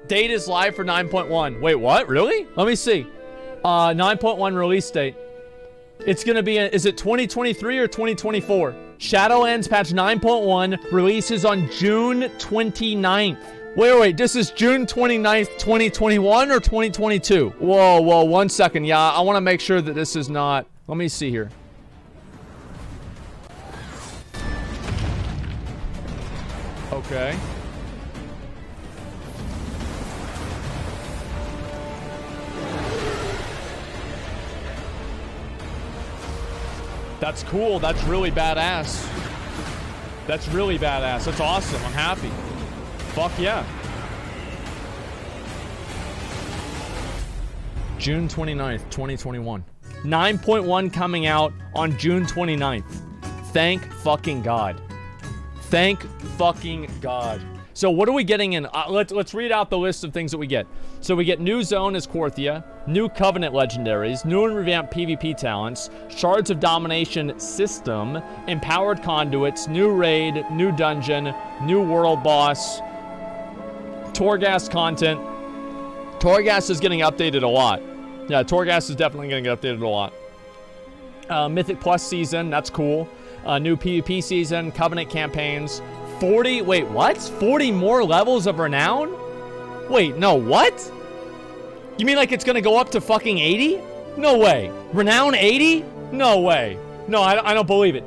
Date is live for 9.1. Wait, what? Really? Let me see. 9.1 release date. It's gonna be, is it 2023 or 2024? Shadowlands patch 9.1 releases on June 29th. Wait, this is June 29th, 2021 or 2022? Whoa, 1 second. Yeah, I wanna make sure that this is not, let me see here. Okay. That's cool. That's really badass. That's really badass. That's awesome. I'm happy. Fuck yeah. June 29th, 2021. 9.1 coming out on June 29th. Thank fucking God. Thank fucking God. So what are we getting in? Let's read out the list of things that we get. So we get new zone as Korthia, new Covenant legendaries, new and revamped PvP talents, Shards of Domination system, empowered conduits, new raid, new dungeon, new world boss, Torghast content. Torghast is getting updated a lot. Yeah, Torghast is definitely going to get updated a lot. Mythic Plus season, that's cool. New PvP season, Covenant campaigns. 40, wait, what? 40 more levels of Renown? Wait, no, what? You mean like it's gonna go up to fucking 80? No way. Renown 80? No way. No, I don't believe it.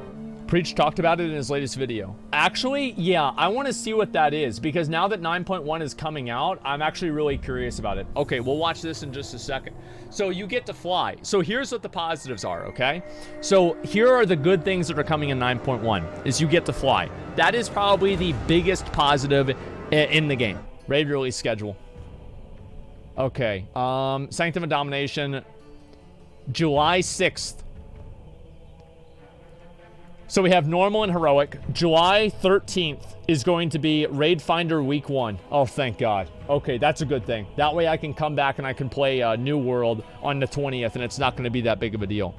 Preach talked about it in his latest video. Actually, yeah, I want to see what that is, because now that 9.1 is coming out, I'm actually really curious about it. Okay, we'll watch this in just a second. So you get to fly. So here's what the positives are, okay? So here are the good things that are coming in 9.1, is you get to fly. That is probably the biggest positive in the game. Raid release schedule. Okay, Sanctum of Domination, July 6th. So we have normal and heroic. July 13th is going to be Raid Finder Week 1. Oh, thank God. Okay, that's a good thing. That way I can come back and I can play New World on the 20th, and it's not going to be that big of a deal.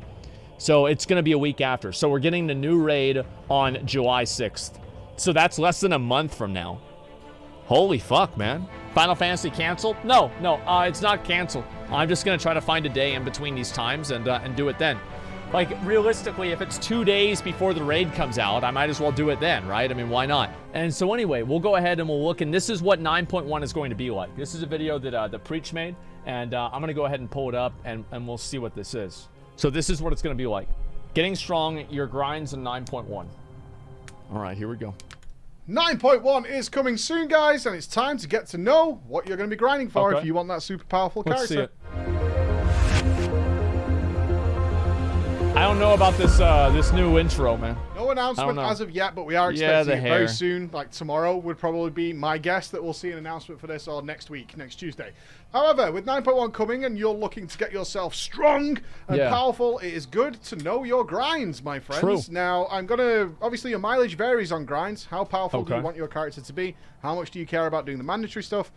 So it's going to be a week after. So we're getting the new raid on July 6th. So that's less than a month from now. Holy fuck, man. Final Fantasy canceled? No, it's not canceled. I'm just going to try to find a day in between these times and do it then. Like, realistically, if it's 2 days before the raid comes out, I might as well do it then, right? I mean, why not? And so anyway, we'll go ahead and we'll look, and this is what 9.1 is going to be like. This is a video that the Preach made, and I'm going to go ahead and pull it up, and we'll see what this is. So this is what it's going to be like. Getting strong, your grinds in 9.1. All right, here we go. 9.1 is coming soon, guys, and it's time to get to know what you're going to be grinding for if you want that super powerful character. Let's see it. I don't know about this new intro, man. No announcement as of yet, but we are expecting it very soon. Like tomorrow would probably be my guess that we'll see an announcement for this, or next week, next Tuesday. However, with 9.1 coming and you're looking to get yourself strong and powerful, it is good to know your grinds, my friends. True. Now, I'm going to... Obviously, your mileage varies on grinds. How powerful do you want your character to be? How much do you care about doing the mandatory stuff?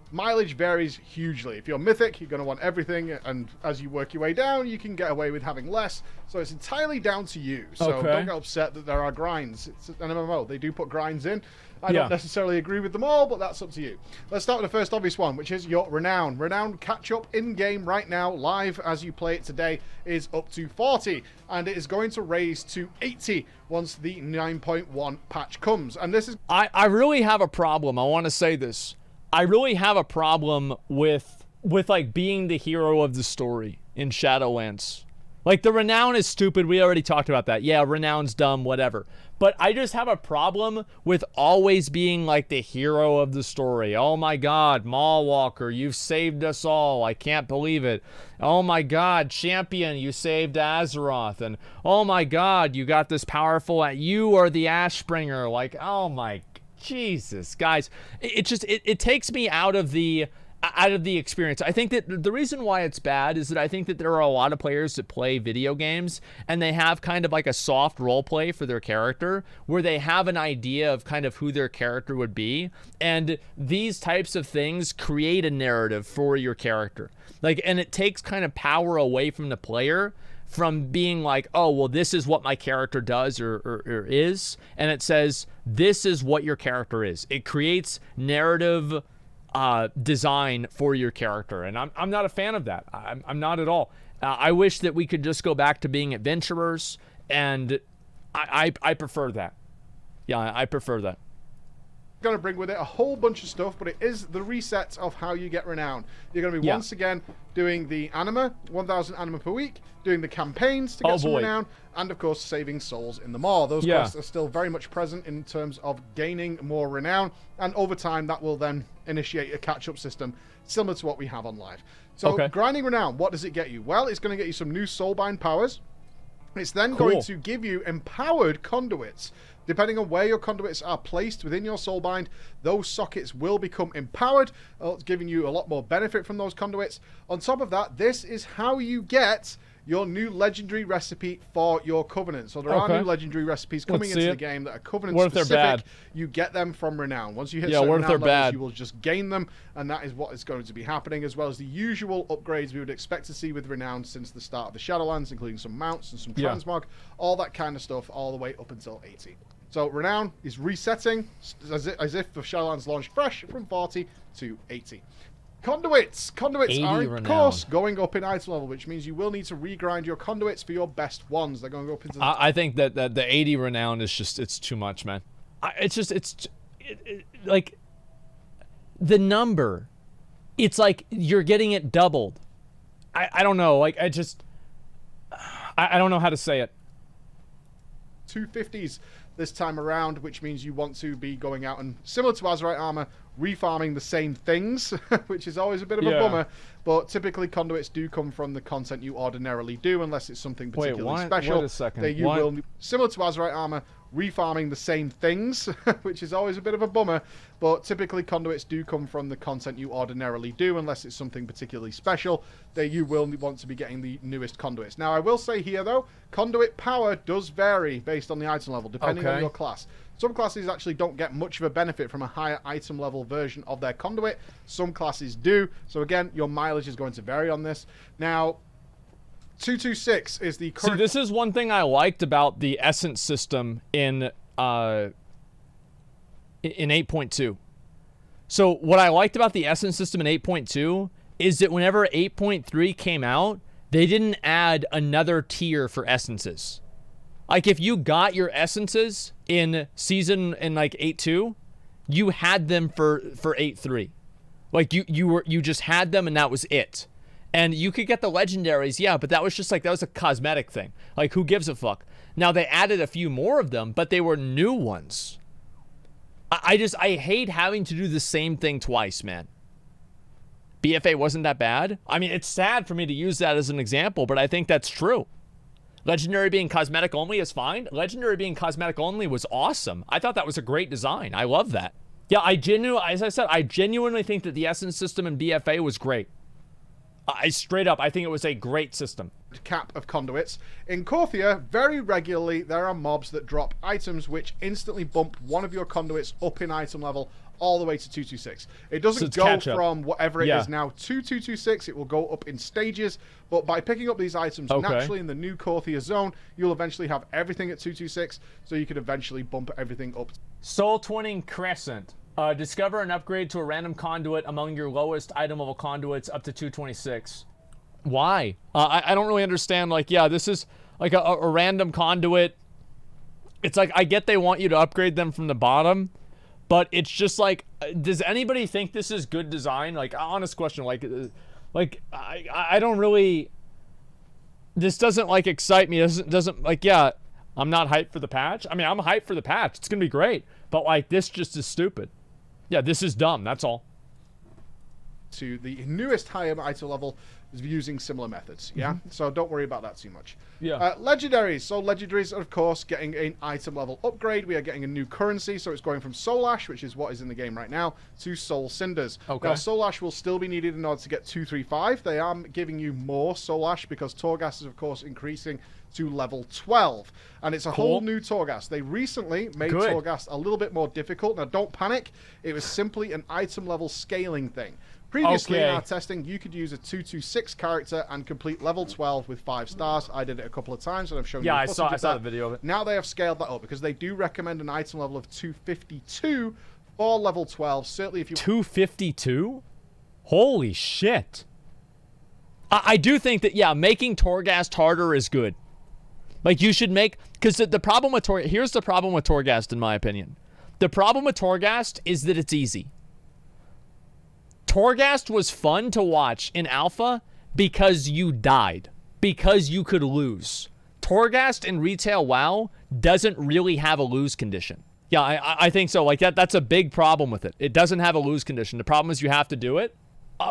Mileage varies hugely. If you're mythic, you're going to want everything, and as you work your way down, you can get away with having less. So it's entirely down to you. So don't get upset that there are grinds. It's an MMO. They do put grinds in. I don't necessarily agree with them all, but that's up to you. Let's start with the first obvious one, which is your Renown. Renown catch-up in-game right now, live as you play it today, is up to 40, and it is going to raise to 80 once the 9.1 patch comes. And this is... I really have a problem. I want to say this. I really have a problem with like being the hero of the story in Shadowlands. Like, the Renown is stupid. We already talked about that. Yeah, Renown's dumb, whatever. But I just have a problem with always being like the hero of the story. Oh my God, Mallwalker, you've saved us all. I can't believe it. Oh my God, Champion, you saved Azeroth. And oh my God, you got this powerful... You are the Ashbringer. Like, oh my Jesus, guys, it takes me out of the experience. I think that the reason why it's bad is that I think that there are a lot of players that play video games and they have kind of like a soft role play for their character, where they have an idea of kind of who their character would be, and these types of things create a narrative for your character. Like, and it takes kind of power away from the player, from being like, oh, well, this is what my character does or is, and it says, this is what your character is. It creates narrative design for your character, and I'm not a fan of that. I'm not at all. I wish that we could just go back to being adventurers, and I prefer that. Yeah, I prefer that. Going to bring with it a whole bunch of stuff, but it is the reset of how you get renown. You're going to be once again doing the anima, 1,000 anima per week, doing the campaigns to get some renown, and of course saving souls in the maw. Those quests are still very much present in terms of gaining more renown, and over time that will then initiate a catch-up system similar to what we have on live. So grinding renown, what does it get you? Well, it's going to get you some new soulbind powers. It's then going to give you empowered conduits. Depending on where your conduits are placed within your soulbind, those sockets will become empowered, giving you a lot more benefit from those conduits. On top of that, this is how you get your new legendary recipe for your covenant. So there are new legendary recipes coming into the game that are covenant specific. You get them from renown. Once you hit certain renown levels, you will just gain them, and that is what is going to be happening, as well as the usual upgrades we would expect to see with renown since the start of the Shadowlands, including some mounts and some transmog, all that kind of stuff, all the way up until 80. So renown is resetting as if the Shadowlands launched fresh from 40 to 80. Conduits are, of course, going up in item level, which means you will need to regrind your conduits for your best ones. They're going to go up into the... I think that the 80 renown is just, it's too much, man. Like, the number, it's like you're getting it doubled. I don't know, like, I don't know how to say it. 250s this time around, which means you want to be going out and, similar to Azerite armor, refarming the same things, which is always a bit of a bummer, but typically conduits do come from the content you ordinarily do, unless it's something particularly special. Wait a second. That you will, similar to Azerite armor, refarming the same things, which is always a bit of a bummer, but typically conduits do come from the content you ordinarily do, unless it's something particularly special, that you will want to be getting the newest conduits. Now, I will say here, though, conduit power does vary based on the item level, depending on your class. Some classes actually don't get much of a benefit from a higher item level version of their conduit. Some classes do. So again, your mileage is going to vary on this. Now, 226 is the current... See, this is one thing I liked about the essence system in 8.2. So what I liked about the essence system in 8.2 is that whenever 8.3 came out, they didn't add another tier for essences. Like, if you got your essences in season in like 8.2, you had them for 8.3. Like, you just had them and that was it. And you could get the legendaries, yeah, but that was just like, that was a cosmetic thing. Like, who gives a fuck? Now, they added a few more of them, but they were new ones. I hate having to do the same thing twice, man. BFA wasn't that bad. I mean, it's sad for me to use that as an example, but I think that's true. Legendary being cosmetic only is fine. Legendary being cosmetic only was awesome. I thought that was a great design. I love that. Yeah, as I said, I genuinely think that the essence system in BFA was great. I think it was a great system. Cap of conduits. In Korthia, very regularly, there are mobs that drop items which instantly bump one of your conduits up in item level all the way to 226. It doesn't go from whatever it is now to 226. It will go up in stages, but by picking up these items naturally in the new Korthia zone, you'll eventually have everything at 226, so you can eventually bump everything up. Soul Twinning Crescent. Discover and upgrade to a random conduit among your lowest item level conduits up to 226. Why? I don't really understand. Like, yeah, this is like a random conduit. It's like, I get they want you to upgrade them from the bottom, but it's just like, does anybody think this is good design? Like, honest question. Like I don't really. This doesn't like excite me. Doesn't like, yeah. I'm not hyped for the patch. I mean, I'm hyped for the patch. It's gonna be great, but like, this just is stupid. Yeah, this is dumb. That's all. To the newest higher item level is using similar methods. Yeah, so don't worry about that too much. Yeah. Legendaries. So legendaries are, of course, getting an item level upgrade. We are getting a new currency, so it's going from Soul Ash, which is what is in the game right now, to Soul Cinders. Okay. Now, Soul Ash will still be needed in order to get 235. They are giving you more Soul Ash because Torghast is, of course, increasing to level 12, and it's a whole new Torghast. They recently made Torghast a little bit more difficult. Now, don't panic. It was simply an item level scaling thing. Previously, in our testing, you could use a 226 character and complete level 12 with 5 stars. I did it a couple of times, and I've shown you I saw the video of it. Now they have scaled that up because they do recommend an item level of 252 Or level 12. Certainly if you... 252? Holy shit. I do think that, yeah, making Torghast harder is good. Like, you should make... Because the problem with Torghast... Here's the problem with Torghast, in my opinion. The problem with Torghast is that it's easy. Torghast was fun to watch in alpha because you died. Because you could lose. Torghast in retail WoW doesn't really have a lose condition. Yeah, I think so. Like, that's a big problem with it. It doesn't have a lose condition. The problem is you have to do it.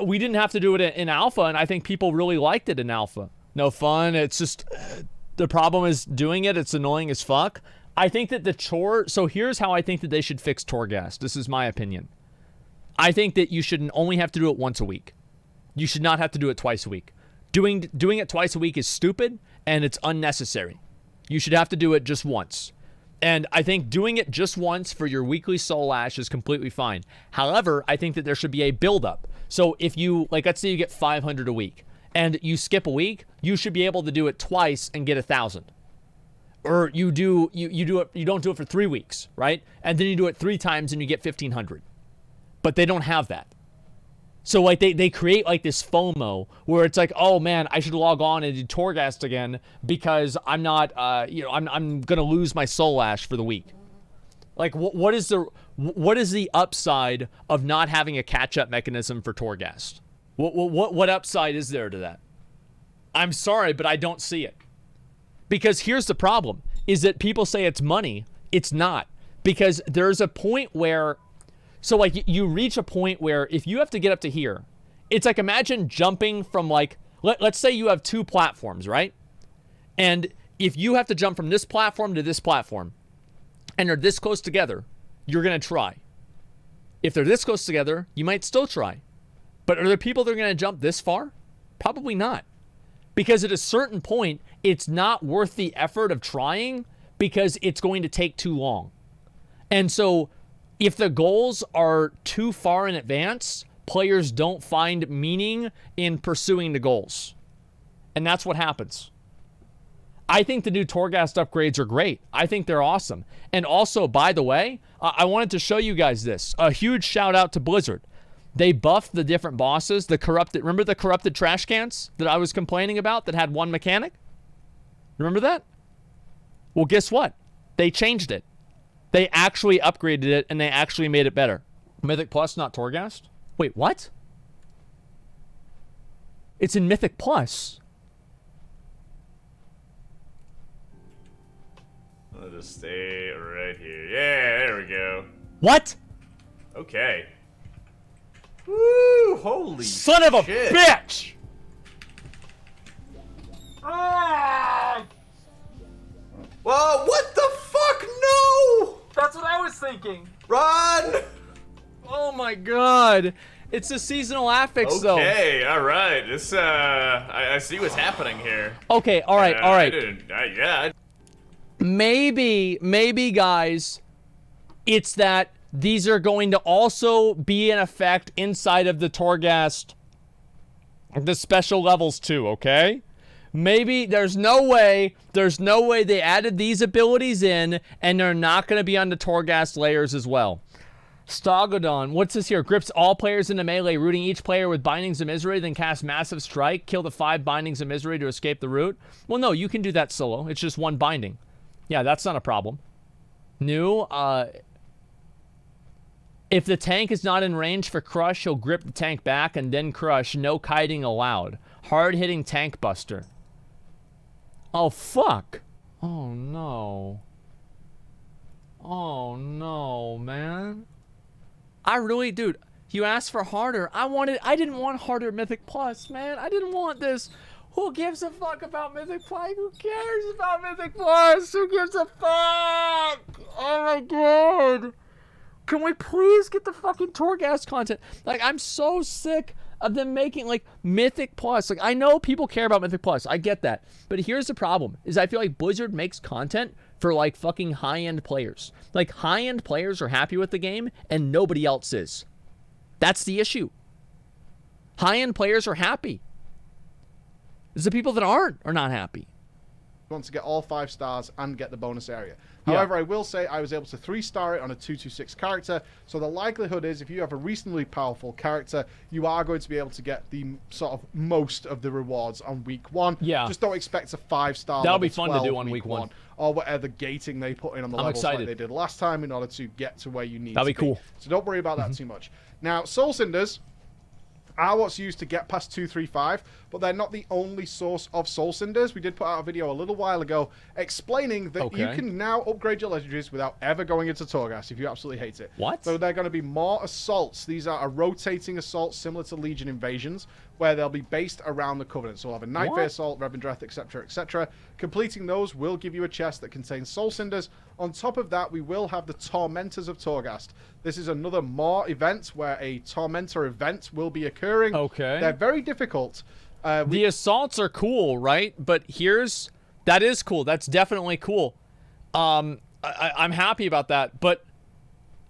We didn't have to do it in alpha, and I think people really liked it in alpha. No fun. It's just... the problem is doing it. It's annoying as fuck. I think that the chore... So here's how I think that they should fix Torghast. This is my opinion. I think that you should only have to do it once a week. You should not have to do it twice a week. Doing it twice a week is stupid, and it's unnecessary. You should have to do it just once. And I think doing it just once for your weekly Soul Ash is completely fine. However, I think that there should be a build-up. So if you, like, let's say you get 500 a week, and you skip a week, you should be able to do it twice and get 1,000. Or you don't do it for 3 weeks, right? And then you do it 3 times and you get 1,500. But they don't have that. So, like, they create, like, this FOMO where it's like, oh, man, I should log on and do Torghast again because I'm not, I'm going to lose my Soul Ash for the week. Like, what is the upside of not having a catch-up mechanism for Torghast? What upside is there to that? I'm sorry, but I don't see it. Because here's the problem, is that people say it's money. It's not. Because there's a point where... So, like, you reach a point where if you have to get up to here, it's like, imagine jumping from, like, let's say you have 2 platforms, right? And if you have to jump from this platform to this platform, and they're this close together, you're going to try. If they're this close together, you might still try. But are there people that are going to jump this far? Probably not. Because at a certain point, it's not worth the effort of trying because it's going to take too long. And so... if the goals are too far in advance, players don't find meaning in pursuing the goals. And that's what happens. I think the new Torghast upgrades are great. I think they're awesome. And also, by the way, I wanted to show you guys this. A huge shout out to Blizzard. They buffed the different bosses. Remember the corrupted trash cans that I was complaining about that had 1 mechanic? Remember that? Well, guess what? They changed it. They actually upgraded it, and they actually made it better. Mythic Plus, not Torghast? Wait, what? It's in Mythic Plus. I'll just stay right here. Yeah, there we go. What? Okay. Woo! Holy son of a shit. bitch! Ah! Whoa, what the fuck? No! That's what I was thinking. Run! Oh my god. It's a seasonal affix, though. Okay, alright. This, I see what's happening here. Okay, alright, alright. Yeah. Maybe, guys, it's that these are going to also be in effect inside of the Torghast, the special levels too, okay? Maybe there's no way they added these abilities in and they're not going to be on the Torghast layers as well. Stogodon, what's this here? Grips all players into melee, rooting each player with Bindings of Misery, then cast Massive Strike, kill the 5 Bindings of Misery to escape the root. Well, no, you can do that solo. It's just 1 binding. Yeah, that's not a problem. New, if the tank is not in range for crush, he'll grip the tank back and then crush. No kiting allowed. Hard-hitting tank buster. Oh, fuck. Oh, no. Oh, no, man. I really, dude, you asked for harder. I didn't want harder Mythic Plus, man. I didn't want this. Who gives a fuck about Mythic Plus? Who cares about Mythic Plus? Who gives a fuck? Oh, my God. Can we please get the fucking Torghast content? Like, I'm so sick of them making, like, Mythic Plus. Like, I know people care about Mythic Plus. I get that. But here's the problem, is I feel like Blizzard makes content for, like, fucking high-end players. Like, high-end players are happy with the game, and nobody else is. That's the issue. High-end players are happy. It's the people that aren't are not happy. want to get all 5 stars and get the bonus area. Yeah. However, I will say I was able to 3-star it on a 226 character, so the likelihood is if you have a reasonably powerful character, you are going to be able to get the sort of most of the rewards on week 1. Yeah. Just don't expect a 5-star. That'll be fun to do on week 1. Or whatever gating they put in on the levels excited. like they did last time in order to get to where you need That'll to be cool. So don't worry about that too much. Now, Soul Cinders are what's used to get past 235, but they're not the only source of Soul Cinders. We did put out a video a little while ago explaining that you can now upgrade your legendaries without ever going into Torghast if you absolutely hate it. What? So they're going to be more assaults. These are a rotating assault similar to Legion invasions, where they'll be based around the Covenant. So we'll have a Nightfare Assault, Revendreth, etc., etc. Completing those will give you a chest that contains Soul Cinders. On top of that, we will have the Tormentors of Torghast. This is another more event where a Tormentor event will be occurring. Okay. They're very difficult. The assaults are cool, right? But that is cool. That's definitely cool. I'm happy about that. But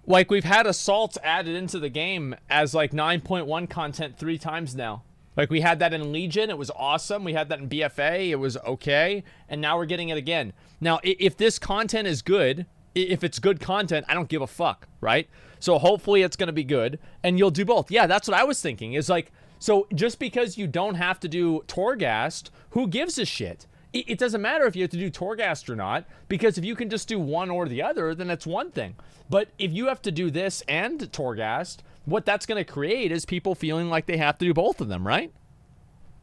like we've had assaults added into the game as like 9.1 content 3 times now. Like we had that in Legion, it was awesome. We had that in BFA, it was okay. And now we're getting it again. Now, if this content is good, if it's good content, I don't give a fuck, right? So hopefully it's going to be good and you'll do both. Yeah, that's what I was thinking. Is like, so just because you don't have to do Torghast, who gives a shit? It doesn't matter if you have to do Torghast or not, because if you can just do one or the other, then that's one thing. But if you have to do this and Torghast, what that's going to create is people feeling like they have to do both of them, right?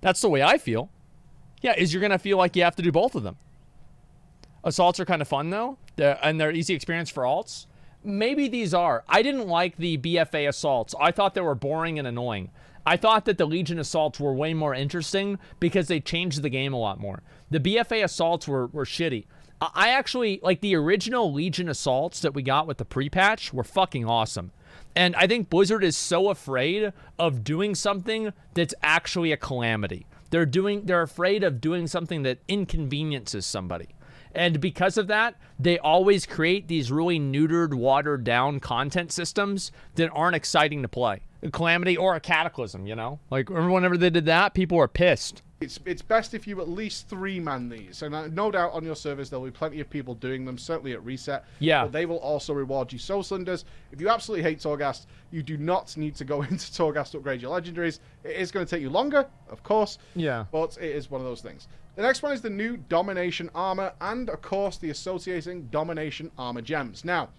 That's the way I feel. Yeah, you're going to feel like you have to do both of them. Assaults are kind of fun, though, and they're easy experience for alts. Maybe these are. I didn't like the BFA assaults. I thought they were boring and annoying. I thought that the Legion assaults were way more interesting because they changed the game a lot more. The BFA assaults were shitty. I actually, like the original Legion assaults that we got with the pre-patch were fucking awesome. And I think Blizzard is so afraid of doing something that's actually a calamity. They're afraid of doing something that inconveniences somebody. And because of that, they always create these really neutered, watered down content systems that aren't exciting to play. A calamity or a cataclysm, you know? Like, whenever they did that, people were pissed. It's best if you at least 3-man these. And no doubt on your servers there'll be plenty of people doing them, certainly at reset. Yeah. But they will also reward you Soul Cinders. If you absolutely hate Torghast, you do not need to go into Torghast to upgrade your legendaries. It is going to take you longer, of course. Yeah. But it is one of those things. The next one is the new Domination Armor and, of course, the associating Domination Armor gems. Now,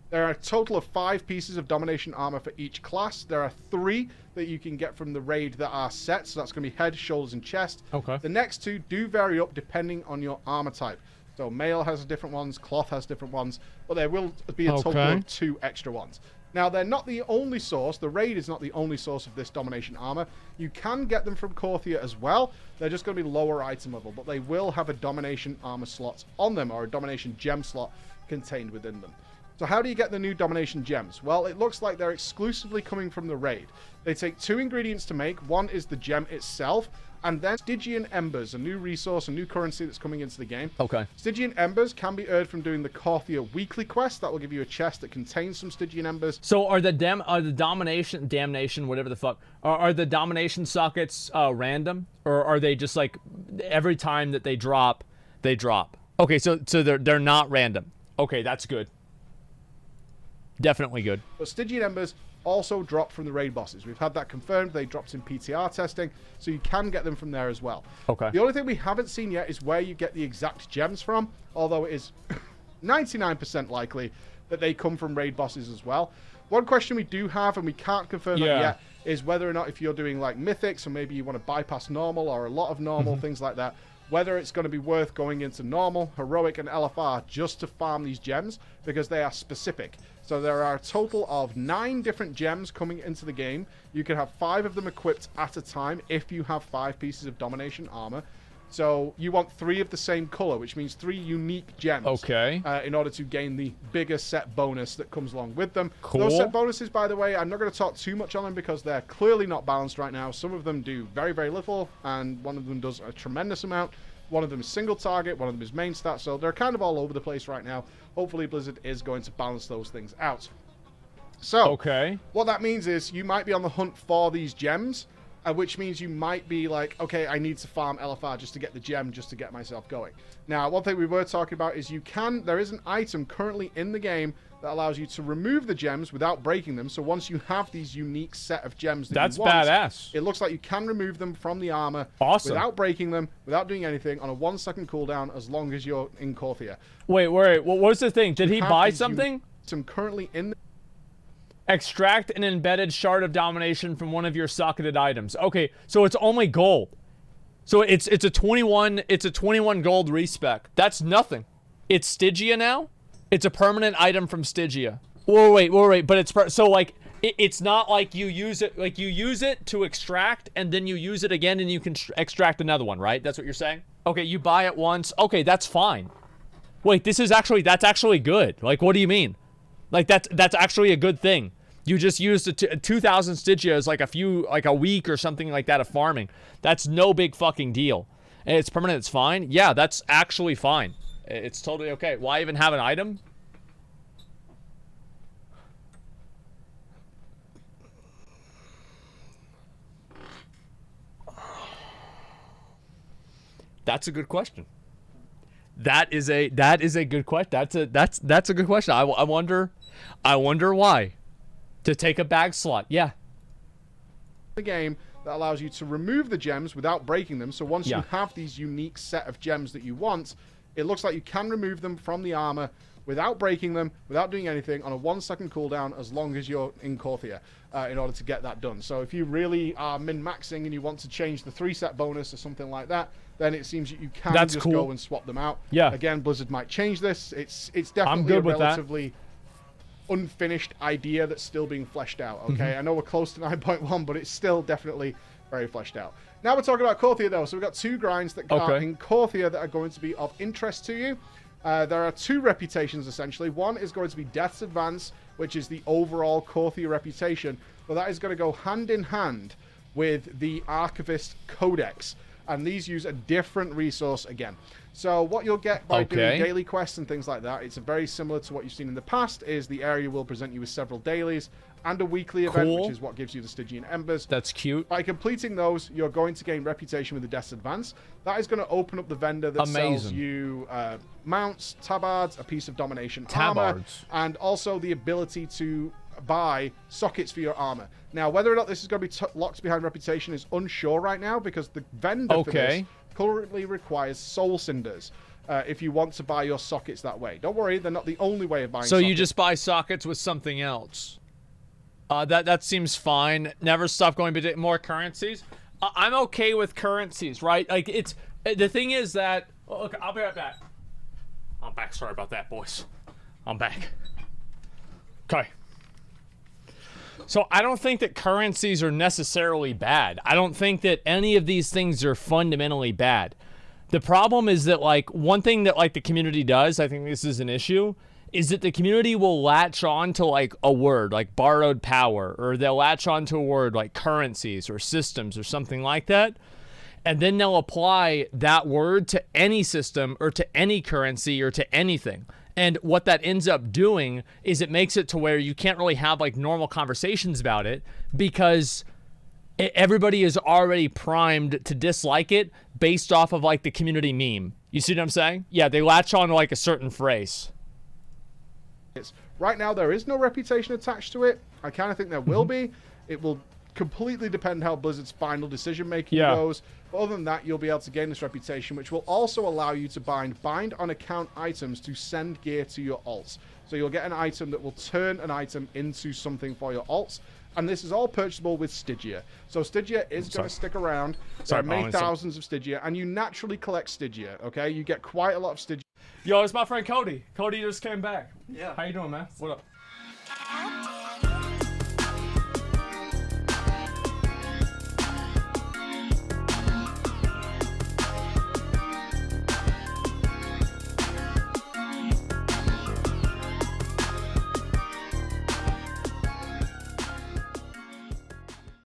there are a total of 5 pieces of Domination Armor for each class. There are 3 that you can get from the raid that are set. So that's going to be head, shoulders, and chest. Okay. The next 2 do vary up depending on your armor type. So mail has different ones, cloth has different ones, but there will be a total of 2 extra ones. Now, they're not the only source. The raid is not the only source of this Domination Armor. You can get them from Korthia as well. They're just going to be lower item level, but they will have a Domination Armor slot on them, or a Domination Gem slot contained within them. So how do you get the new Domination Gems? Well, it looks like they're exclusively coming from the raid. They take 2 ingredients to make. One is the gem itself, and then Stygian Embers, a new resource, a new currency that's coming into the game. Okay. Stygian Embers can be earned from doing the Korthia weekly quest. That will give you a chest that contains some Stygian Embers. So are the damnation, whatever the fuck, are the domination sockets random, or are they just like every time that they drop, they drop? Okay, so they're not random. Okay, that's good. Definitely good. But Stygian Embers also drop from the raid bosses. We've had that confirmed. They dropped in PTR testing, so you can get them from there as well. Okay. The only thing we haven't seen yet is where you get the exact gems from, although it is 99% likely that they come from raid bosses as well. One question we do have, and we can't confirm that yet, is whether or not if you're doing like mythics, or maybe you want to bypass normal or a lot of normal, things like that, whether it's going to be worth going into normal, heroic, and LFR just to farm these gems, because they are specific. So there are a total of 9 different gems coming into the game. You can have 5 of them equipped at a time if you have 5 pieces of Domination Armor. So you want 3 of the same color, which means 3 unique gems. Okay. In order to gain the bigger set bonus that comes along with them. Cool. Those set bonuses, by the way, I'm not going to talk too much on them because they're clearly not balanced right now. Some of them do very, very little, and one of them does a tremendous amount. One of them is single target, one of them is main stat, so they're kind of all over the place right now. Hopefully Blizzard is going to balance those things out. So, what that means is you might be on the hunt for these gems, which means you might be like, okay, I need to farm LFR just to get the gem, just to get myself going. Now, one thing we were talking about is there is an item currently in the game that allows you to remove the gems without breaking them. So once you have these unique set of gems that you want, badass. it looks like you can remove them from the armor Awesome. without breaking them, without doing anything, on a 1-second cooldown as long as you're in Korthia. Wait, what was the thing? Did he buy something? Some currently in the Extract an embedded shard of domination from one of your socketed items. Okay, so it's only gold. So it's a 21 gold respec. That's nothing. It's Stygia now. It's a permanent item from Stygia. Wait, but it's not like you use it to extract and then you use it again and you can extract another one, right? That's what you're saying? Okay, you buy it once. Okay, that's fine. Wait, that's actually good. Like, what do you mean? Like, that's actually a good thing. You just used 2,000 Stygia as like a week or something like that of farming. That's no big fucking deal. And it's permanent, it's fine. Yeah, that's actually fine. It's totally okay. Why even have an item? That's a good question. That is a good question. That's a good question. I wonder why. To take a bag slot, yeah. The game that allows you to remove the gems without breaking them. So once you have these unique set of gems that you want, it looks like you can remove them from the armor without breaking them, without doing anything, on a 1-second cooldown as long as you're in Korthia in order to get that done. So if you really are min-maxing and you want to change the 3-set bonus or something like that, then it seems that you can go and swap them out. Yeah. Again, Blizzard might change this. It's definitely a relatively unfinished idea that's still being fleshed out. Okay, I know we're close to 9.1, but it's still definitely very fleshed out. Now we're talking about Korthia though. So we've got 2 grinds that are in Korthia that are going to be of interest to you. There are 2 reputations essentially. One is going to be Death's Advance, which is the overall Korthia reputation, but that is going to go hand in hand with the Archivist Codex, and these use a different resource again. So what you'll get by doing daily quests and things like that, it's very similar to what you've seen in the past, is the area will present you with several dailies and a weekly event, which is what gives you the Stygian Embers. That's cute. By completing those, you're going to gain reputation with the Death's Advance. That is going to open up the vendor that sells you mounts, tabards, a piece of domination armor, and also the ability to buy sockets for your armor. Now, whether or not this is going to be locked behind reputation is unsure right now, because the vendor for this currently requires soul cinders if you want to buy your sockets that way. Don't worry, they're not the only way of buying sockets. So you just buy sockets with something else. That seems fine. Never stop going to more currencies. I'm okay with currencies, right? Like, it's the thing is that look, I'll be right back. I'm back. Sorry about that, boys. I'm back. Okay. So I don't think that currencies are necessarily bad. I don't think that any of these things are fundamentally bad. The problem is that, like, one thing that, like, the community does, I think this is an issue, is that the community will latch on to, like, a word, like borrowed power, or they'll latch on to a word like currencies or systems or something like that, and then they'll apply that word to any system or to any currency or to anything. And what that ends up doing is it makes it to where you can't really have like normal conversations about it, because everybody is already primed to dislike it based off of like the community meme. You see what I'm saying? Yeah, they latch on to like a certain phrase. Right now, there is no reputation attached to it. I kind of think there will be. It will completely depend how Blizzard's final decision-making goes. But other than that, you'll be able to gain this reputation, which will also allow you to bind on-account items to send gear to your alts. So you'll get an item that will turn an item into something for your alts. And this is all purchasable with Stygia. So Stygia is going to stick around. There are many thousands of Stygia, and you naturally collect Stygia, okay? You get quite a lot of Stygia. Yo, it's my friend Cody. Cody just came back. Yeah. How you doing, man? What up?